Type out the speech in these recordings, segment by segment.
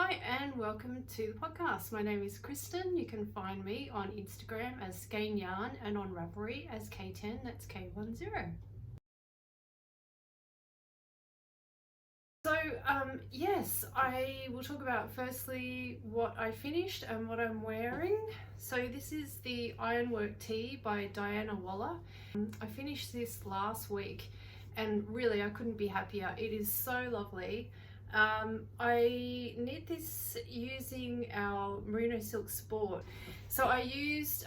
Hi and welcome to the podcast. My name is Kristen. You can find me on Instagram as Skein Yarn and on Ravelry as K10, that's K10. So yes, I will talk about firstly what I finished and what I'm wearing. So this is the Ironwork tee by Dianna Walla. I finished this last week and really I couldn't be happier. It is so lovely. I knit this using our Merino Silk Sport. So I used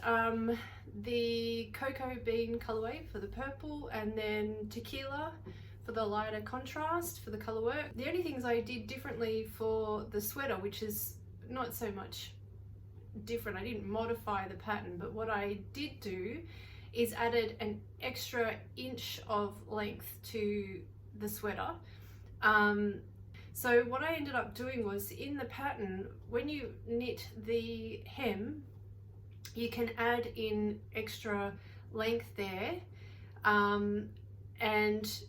the cocoa bean colourway for the purple and then Tequila for the lighter contrast for the colour work. The only things I did differently for the sweater, which is not so much different, I didn't modify the pattern, but what I did do is added an extra inch of length to the sweater. So what I ended up doing was in the pattern, when you knit the hem, you can add in extra length there, and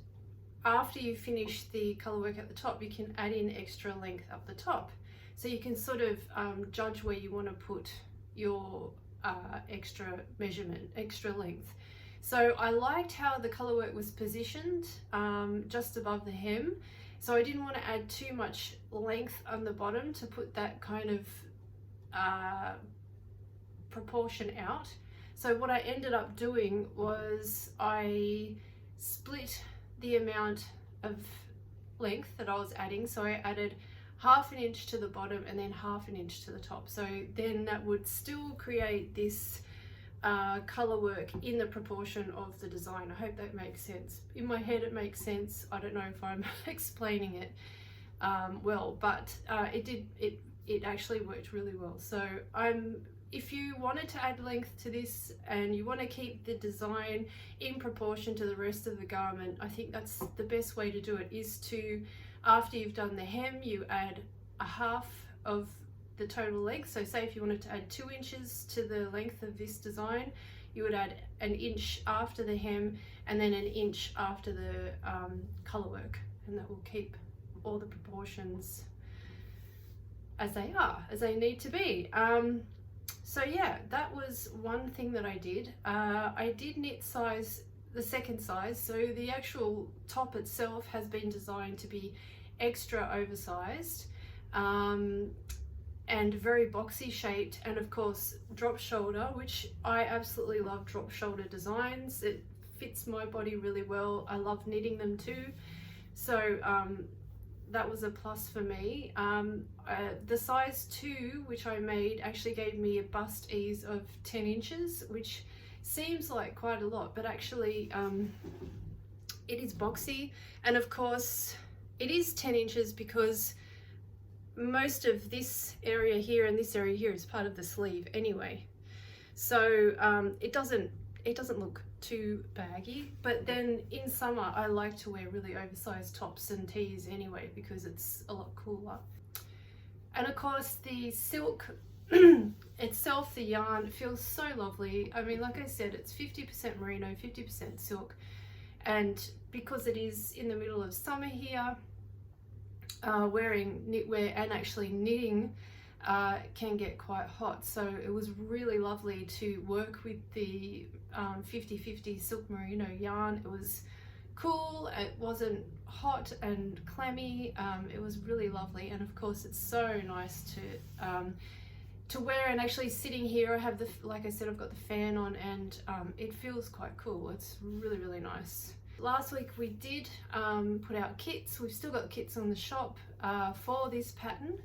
after you finish the colour work at the top, you can add in extra length up the top. So you can sort of judge where you want to put your extra measurement, extra length. So I liked how the colour work was positioned just above the hem. So I didn't want to add too much length on the bottom to put that kind of proportion out. So what I ended up doing was I split the amount of length that I was adding. So I added ½ inch to the bottom and then ½ inch to the top. So then that would still create this colour work in the proportion of the design. I hope that makes sense. In my head it makes sense. I don't know if I'm explaining it well, but it actually worked really well. So if you wanted to add length to this and you want to keep the design in proportion to the rest of the garment, I think that's the best way to do it, is to, after you've done the hem, you add a half of the total length. So say if you wanted to add 2 inches to the length of this design, you would add an inch after the hem and then an inch after the colour work, and that will keep all the proportions as they are, as they need to be. So yeah, that was one thing that I did. I did knit the second size, so the actual top itself has been designed to be extra oversized and very boxy shaped, and of course drop shoulder, which I absolutely love drop shoulder designs. It fits my body really well. I love knitting them too, so that was a plus for me. The size 2, which I made, actually gave me a bust ease of 10 inches, which seems like quite a lot, but actually it is boxy. And of course it is 10 inches because most of this area here and this area here is part of the sleeve anyway. So it doesn't look too baggy, but then in summer I like to wear really oversized tops and tees anyway because it's a lot cooler. And of course the silk itself, the yarn, feels so lovely. I mean, like I said, it's 50% merino, 50% silk, and because it is in the middle of summer here, wearing knitwear and actually knitting can get quite hot, so it was really lovely to work with the 50-50 silk merino yarn. It was cool, it wasn't hot and clammy, it was really lovely. And of course it's so nice to wear, and actually sitting here I have like I said, I've got the fan on, and it feels quite cool. It's really, really nice. Last week we did put out kits. We've still got kits on the shop for this pattern.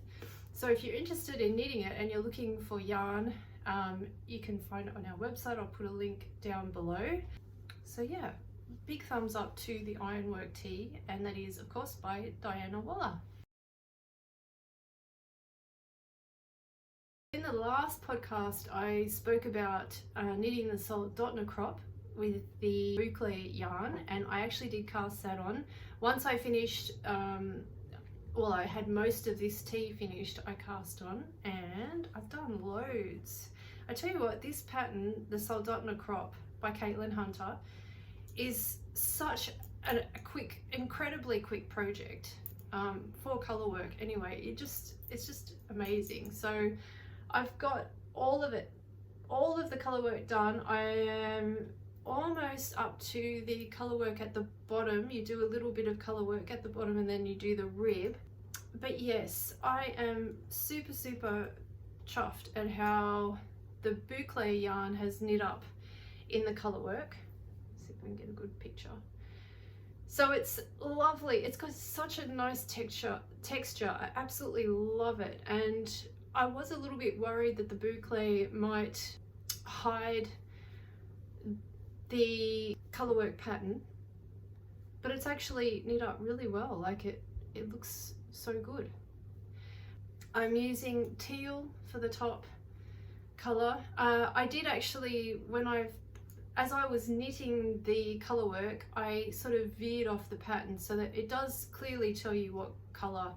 So if you're interested in knitting it and you're looking for yarn, you can find it on our website. I'll put a link down below. So yeah, big thumbs up to the Ironwork tee, and that is of course by Dianna Walla. In the last podcast I spoke about knitting the Soldotna crop with the boucle yarn, and I actually did cast that on. Once I finished, well, I had most of this tee finished, I cast on, and I've done loads. I tell you what, this pattern, the Soldotna crop by Caitlin Hunter, is such a quick, incredibly quick project for colour work. Anyway, it's just amazing. So I've got all of it, all of the color work done. I am almost up to the color work at the bottom. You do a little bit of color work at the bottom and then you do the rib. But yes, I am super chuffed at how the boucle yarn has knit up in the color work. Let's see if I can get a good picture. So it's lovely. It's got such a nice texture. I absolutely love it. And I was a little bit worried that the boucle might hide the color work pattern, but it's actually knit up really well. Like it looks so good. I'm using teal for the top color. I did actually, as I was knitting the color work, I sort of veered off the pattern so that it does clearly tell you what color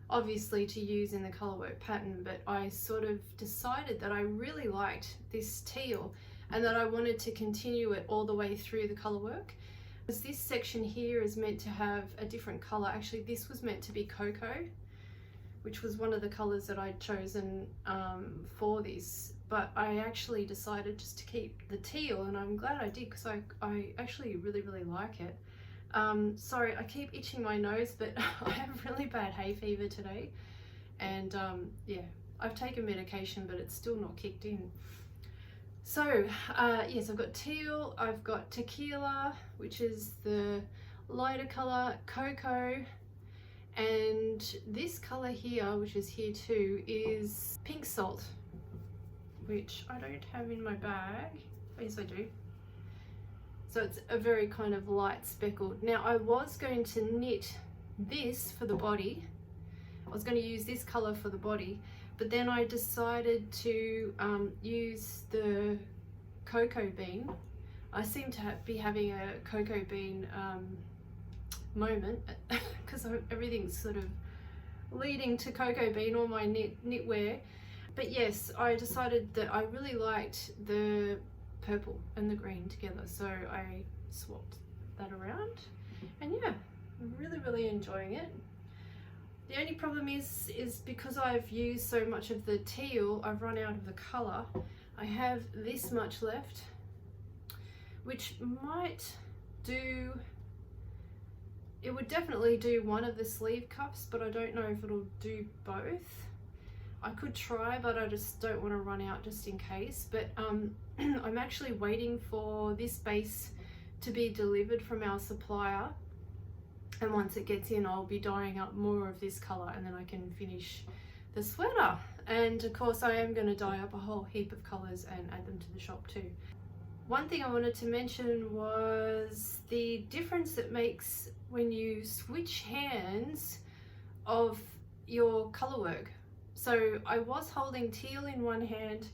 obviously to use in the color work pattern, but I sort of decided that I really liked this teal and that I wanted to continue it all the way through the color work. Because this section here is meant to have a different color. Actually, this was meant to be cocoa, which was one of the colors that I'd chosen for this, but I actually decided just to keep the teal, and I'm glad I did because I actually really like it. Sorry, I keep itching my nose, but I have really bad hay fever today, and yeah, I've taken medication but it's still not kicked in. So yes, I've got teal, I've got tequila, which is the lighter color, cocoa, and this color here, which is here too, is pink salt, which I don't have in my bag. Yes, I do. So it's a very kind of light speckled. Now I was going to knit this for the body. I was going to use this color for the body, but then I decided to use the cocoa bean. I seem to be having a cocoa bean moment because everything's sort of leading to cocoa bean, all my knitwear. But yes, I decided that I really liked the purple and the green together, so I swapped that around, and yeah, I'm really enjoying it. The only problem is because I've used so much of the teal, I've run out of the color. I have this much left, which might do, it would definitely do one of the sleeve cuffs, but I don't know if it'll do both. I could try, but I just don't want to run out just in case. But I'm actually waiting for this base to be delivered from our supplier, and once it gets in, I'll be dyeing up more of this color and then I can finish the sweater. And of course I am going to dye up a whole heap of colors and add them to the shop too. One thing I wanted to mention was the difference it makes when you switch hands of your color work. So I was holding teal in one hand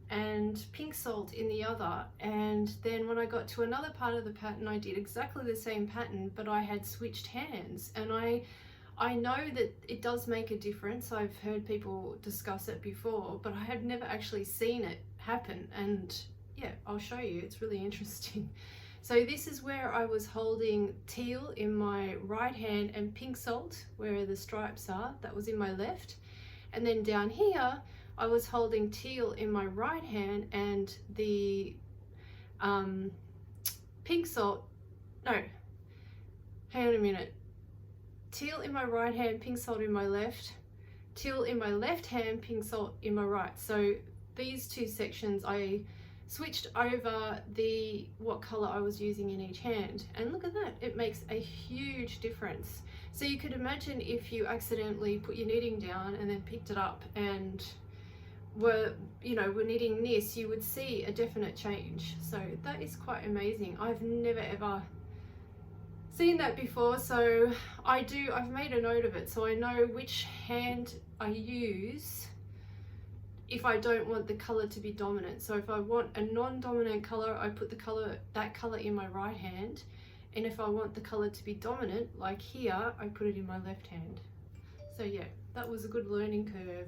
and pink salt in the other, and then when I got to another part of the pattern I did exactly the same pattern, but I had switched hands. And I know that it does make a difference. I've heard people discuss it before, but I have never actually seen it happen, and yeah, I'll show you, it's really interesting. So this is where I was holding teal in my right hand and pink salt where the stripes are, that was in my left. And then down here I was holding teal in my right hand and the pink salt, no, hang on a minute, teal in my right hand, pink salt in my left, teal in my left hand, pink salt in my right. So these two sections I switched over what color I was using in each hand, and look at that, it makes a huge difference. So you could imagine if you accidentally put your knitting down and then picked it up and were knitting this, you would see a definite change. So that is quite amazing. I've never ever seen that before, so I've made a note of it so I know which hand I use if I don't want the color to be dominant. So if I want a non-dominant color, I put that color in my right hand, and if I want the color to be dominant, like here, I put it in my left hand. So yeah, that was a good learning curve.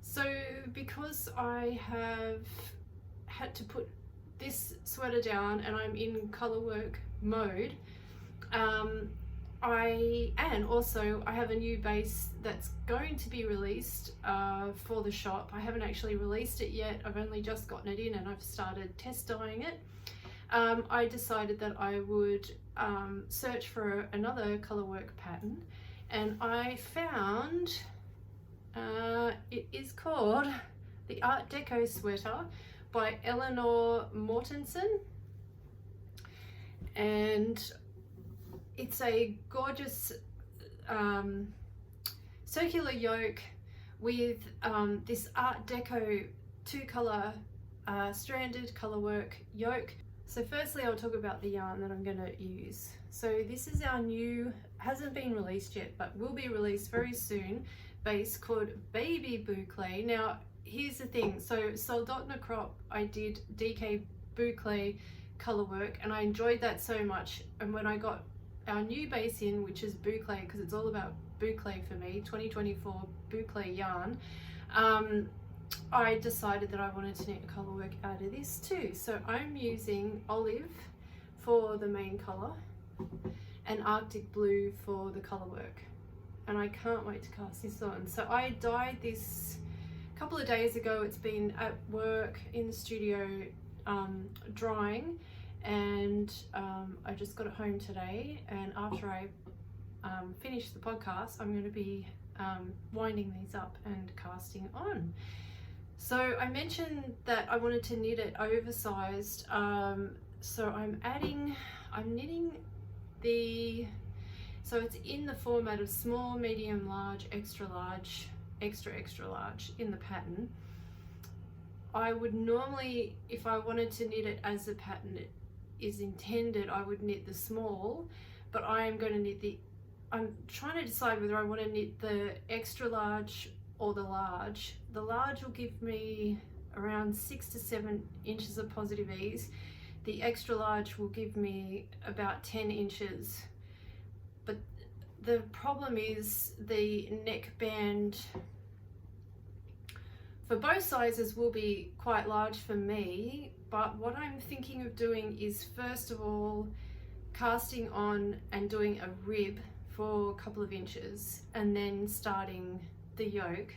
So because I have had to put this sweater down and I'm in color work mode, and also I have a new base that's going to be released for the shop. I haven't actually released it yet. I've only just gotten it in and I've started test dyeing it. I decided that I would search for another colourwork pattern, and I found it is called the Art Deco Sweater by Eleanor Mortensen, and it's a gorgeous circular yoke with this Art Deco 2-colour stranded colourwork yoke. So firstly I'll talk about the yarn that I'm going to use. So this is our new, hasn't been released yet, but will be released very soon, base called Baby Boucle. Now here's the thing, so Soldotna crop I did DK Boucle colourwork and I enjoyed that so much, and when I got our new base in, which is Boucle, because it's all about Boucle for me, 2024 Boucle yarn, I decided that I wanted to knit a colourwork out of this too. So I'm using olive for the main colour and Arctic blue for the colourwork, and I can't wait to cast this on. So I dyed this a couple of days ago. It's been at work in the studio drying, and I just got it home today, and after I finish the podcast I'm going to be winding these up and casting on. So I mentioned that I wanted to knit it oversized, so I'm knitting so it's in the format of small, medium, large, extra large, extra large in the pattern. I would normally, if I wanted to knit it as the pattern is intended, I would knit the small, but I am going to knit I'm trying to decide whether I want to knit the extra large or the large. The large will give me around 6 to 7 inches of positive ease. The extra large will give me about 10 inches. But the problem is the neckband for both sizes will be quite large for me, but what I'm thinking of doing is first of all casting on and doing a rib for a couple of inches and then starting the yoke.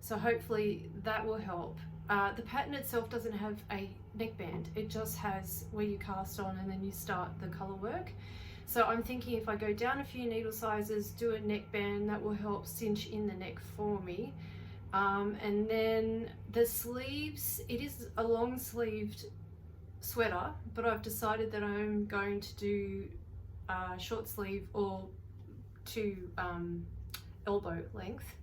So hopefully that will help. The pattern itself doesn't have a neckband, it just has where you cast on and then you start the colour work. So I'm thinking if I go down a few needle sizes, do a neckband, that will help cinch in the neck for me. And then the sleeves, it is a long sleeved sweater, but I've decided that I'm going to do short sleeve or to elbow length.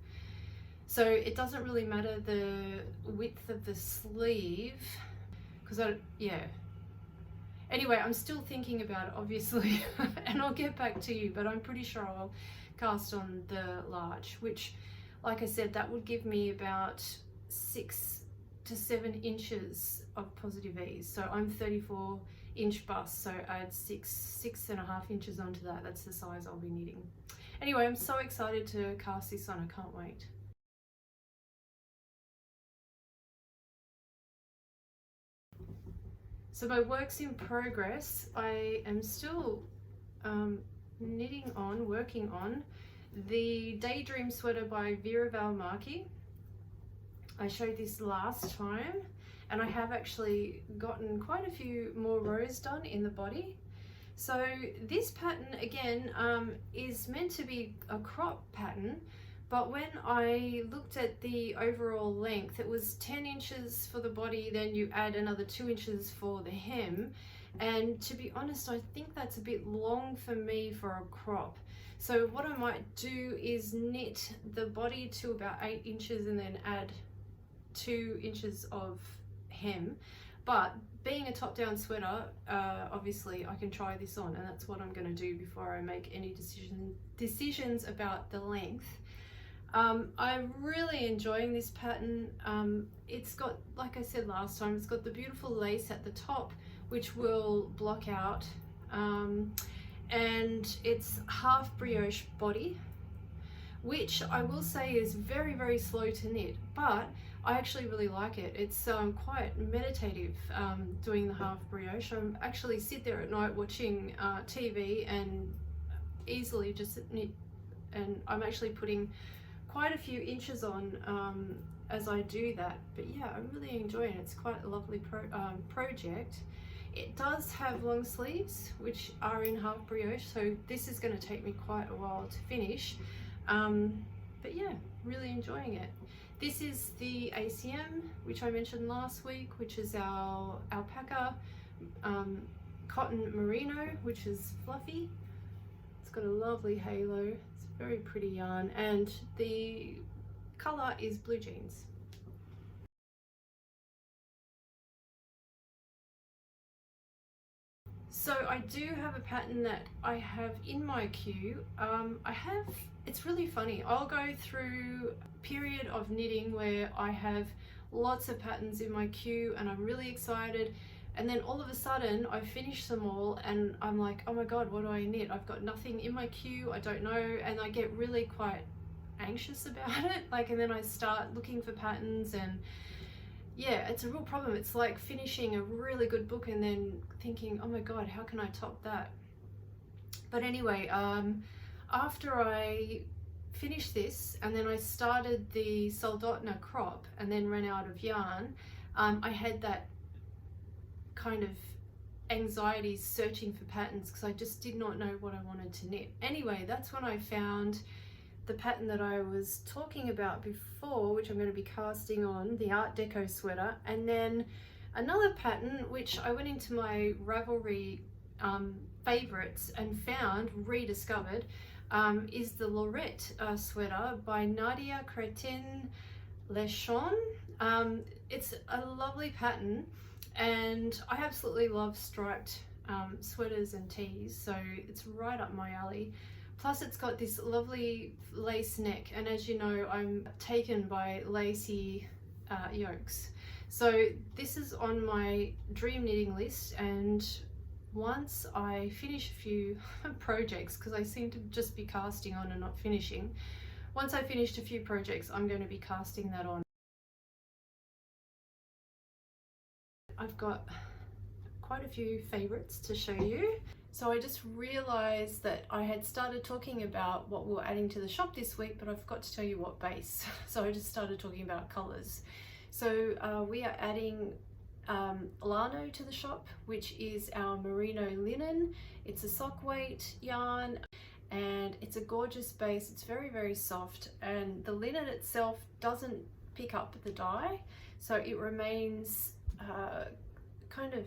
So it doesn't really matter the width of the sleeve, because anyway, I'm still thinking about it obviously and I'll get back to you, but I'm pretty sure I'll cast on the large, which, like I said, that would give me about 6 to 7 inches of positive ease. So I'm 34-inch bust, so add 6.5 inches onto that. That's the size I'll be knitting. Anyway, I'm so excited to cast this on, I can't wait. So my works in progress, I am still working on the Daydreamer Sweater by Veera Valimaki. I showed this last time and I have actually gotten quite a few more rows done in the body. So this pattern again is meant to be a crop pattern, but when I looked at the overall length, it was 10 inches for the body, then you add another 2 inches for the hem, and to be honest I think that's a bit long for me for a crop. So what I might do is knit the body to about 8 inches and then add 2 inches of hem. But being a top-down sweater, obviously I can try this on, and that's what I'm going to do before I make any decisions about the length. I'm really enjoying this pattern. It's got, like I said last time, it's got the beautiful lace at the top which will block out, and it's half brioche body, which I will say is very, very slow to knit, but I actually really like it. It's quite meditative doing the half brioche. I actually sit there at night watching TV and easily just knit, and I'm actually putting quite a few inches on as I do that. But yeah, I'm really enjoying it. It's quite a lovely project. It does have long sleeves which are in half brioche, so this is going to take me quite a while to finish, but yeah, really enjoying it. This is the ACM, which I mentioned last week, which is our alpaca cotton merino, which is fluffy. It's got a lovely halo. It's a very pretty yarn, and the color is blue jeans. So I do have a pattern that I have in my queue. It's really funny. I'll go through a period of knitting where I have lots of patterns in my queue and I'm really excited. And then all of a sudden I finish them all and I'm like, oh my God, what do I knit? I've got nothing in my queue, I don't know. And I get really quite anxious about it. And then I start looking for patterns, and yeah, it's a real problem. It's like finishing a really good book and then thinking, oh my God, how can I top that? But anyway, after I finished this and then I started the Soldotna crop and then ran out of yarn, I had that kind of anxiety searching for patterns because I just did not know what I wanted to knit. Anyway, that's when I found the pattern that I was talking about before, which I'm going to be casting on, the Art Deco sweater. And then another pattern which I went into my Ravelry favorites and found, rediscovered, is the Lorette sweater by Nadia, Crétin-Léchenne. It's a lovely pattern, and I absolutely love striped sweaters and tees, so it's right up my alley. Plus it's got this lovely lace neck, and as you know, I'm taken by lacy yokes. So this is on my dream knitting list, and once I finish a few projects, because I seem to just be casting on and not finishing, once I finished a few projects, I'm going to be casting that on. I've got quite a few favorites to show you. So I just realized that I had started talking about what we're adding to the shop this week, but I forgot to tell you what base. So I just started talking about colors. So we are adding Llano to the shop, which is our Merino Linen. It's a sock weight yarn and it's a gorgeous base. It's very, very soft, and the linen itself doesn't pick up the dye, so it remains kind of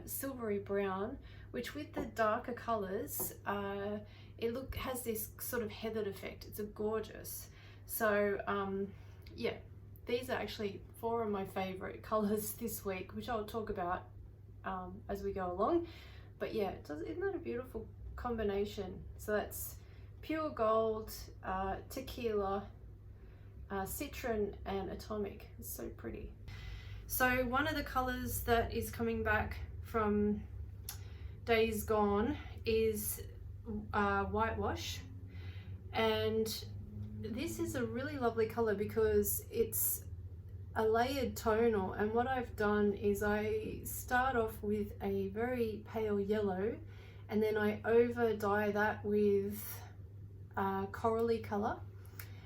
silvery brown, which with the darker colors it has this sort of heathered effect. It's a gorgeous. So yeah, these are actually 4 of my favorite colors this week, which I'll talk about as we go along. But yeah, isn't that a beautiful combination? So that's pure gold, tequila, citron and atomic. It's so pretty. So one of the colors that is coming back from days gone is whitewash, and this is a really lovely color because it's a layered tonal, and what I've done is I start off with a very pale yellow and then I over dye that with corally color,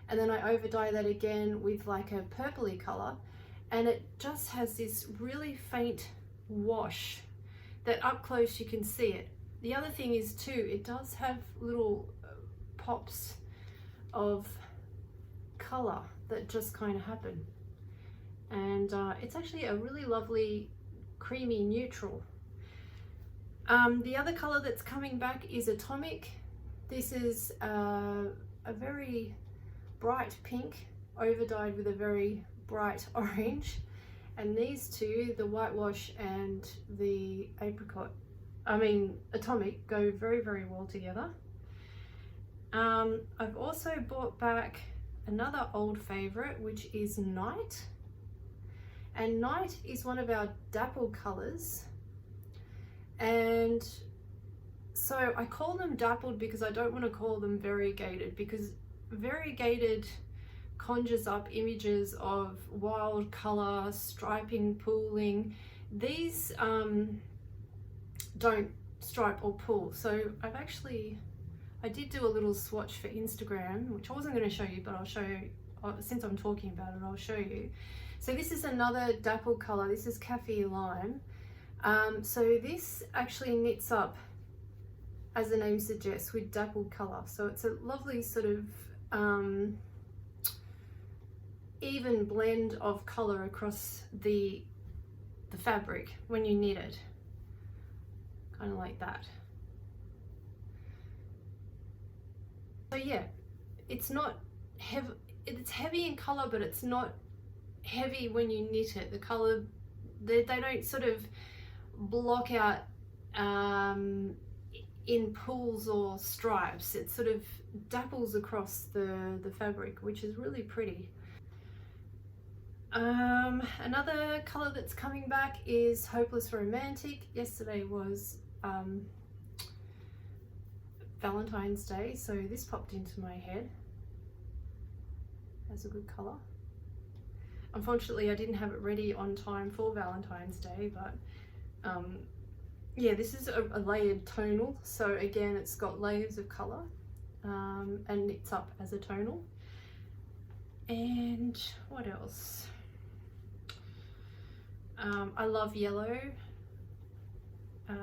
and then I over dye that again with like a purpley color, and it just has this really faint wash that up close you can see it. The other thing is too, it does have little pops of color that just kind of happen, and it's actually a really lovely creamy neutral. The other color that's coming back is atomic. This is a very bright pink over dyed with a very bright orange, and these two, the whitewash and the atomic, go very, very well together. I've also brought back another old favorite, which is Night, and Night is one of our dapple colors, and so I call them dappled because I don't want to call them variegated, because variegated conjures up images of wild color, striping, pooling. These don't stripe or pool, so I I did do a little swatch for Instagram, which I wasn't going to show you, but I'll show you, since I'm talking about it, I'll show you. So this is another dapple color. This is Cafe Lime. So this actually knits up, as the name suggests, with dappled color. So it's a lovely sort of even blend of color across the fabric when you knit it, kind of like that. So yeah, it's not heavy, it's heavy in color, but it's not heavy when you knit it. The color, they don't sort of block out in pools or stripes. It sort of dapples across the fabric, which is really pretty. Another color that's coming back is Hopeless Romantic. Yesterday was Valentine's Day, so this popped into my head as a good color. Unfortunately, I didn't have it ready on time for Valentine's Day, but yeah, this is a layered tonal, so again, it's got layers of color and knits up as a tonal. And what else? I love yellow.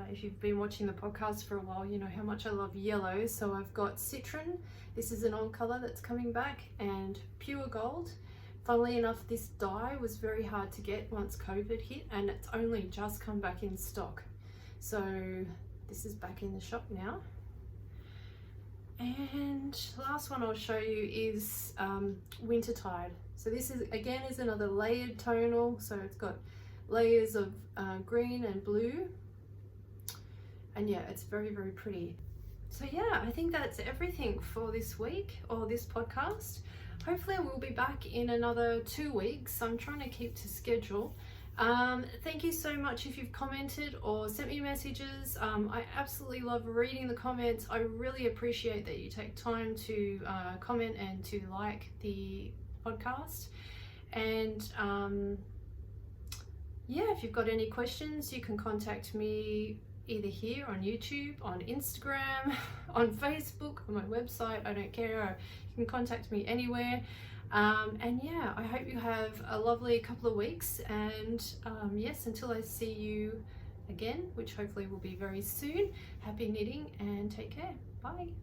If you've been watching the podcast for a while, you know how much I love yellow. So I've got Citron. This is an old color that's coming back, and Pure Gold. Funnily enough, this dye was very hard to get once COVID hit, and it's only just come back in stock. So this is back in the shop now. And last one I'll show you is Wintertide. So this is again is another layered tonal. So it's got layers of green and blue, and yeah, it's very, very pretty. So yeah, I think that's everything for this week, or this podcast. Hopefully we'll be back in another 2 weeks. I'm trying to keep to schedule. Thank you so much if you've commented or sent me messages. I absolutely love reading the comments. I really appreciate that you take time to comment and to like the podcast. And yeah, if you've got any questions, you can contact me either here on YouTube, on Instagram, on Facebook, on my website. I don't care. You can contact me anywhere. And yeah, I hope you have a lovely couple of weeks, and yes, until I see you again, which hopefully will be very soon, happy knitting and take care. Bye.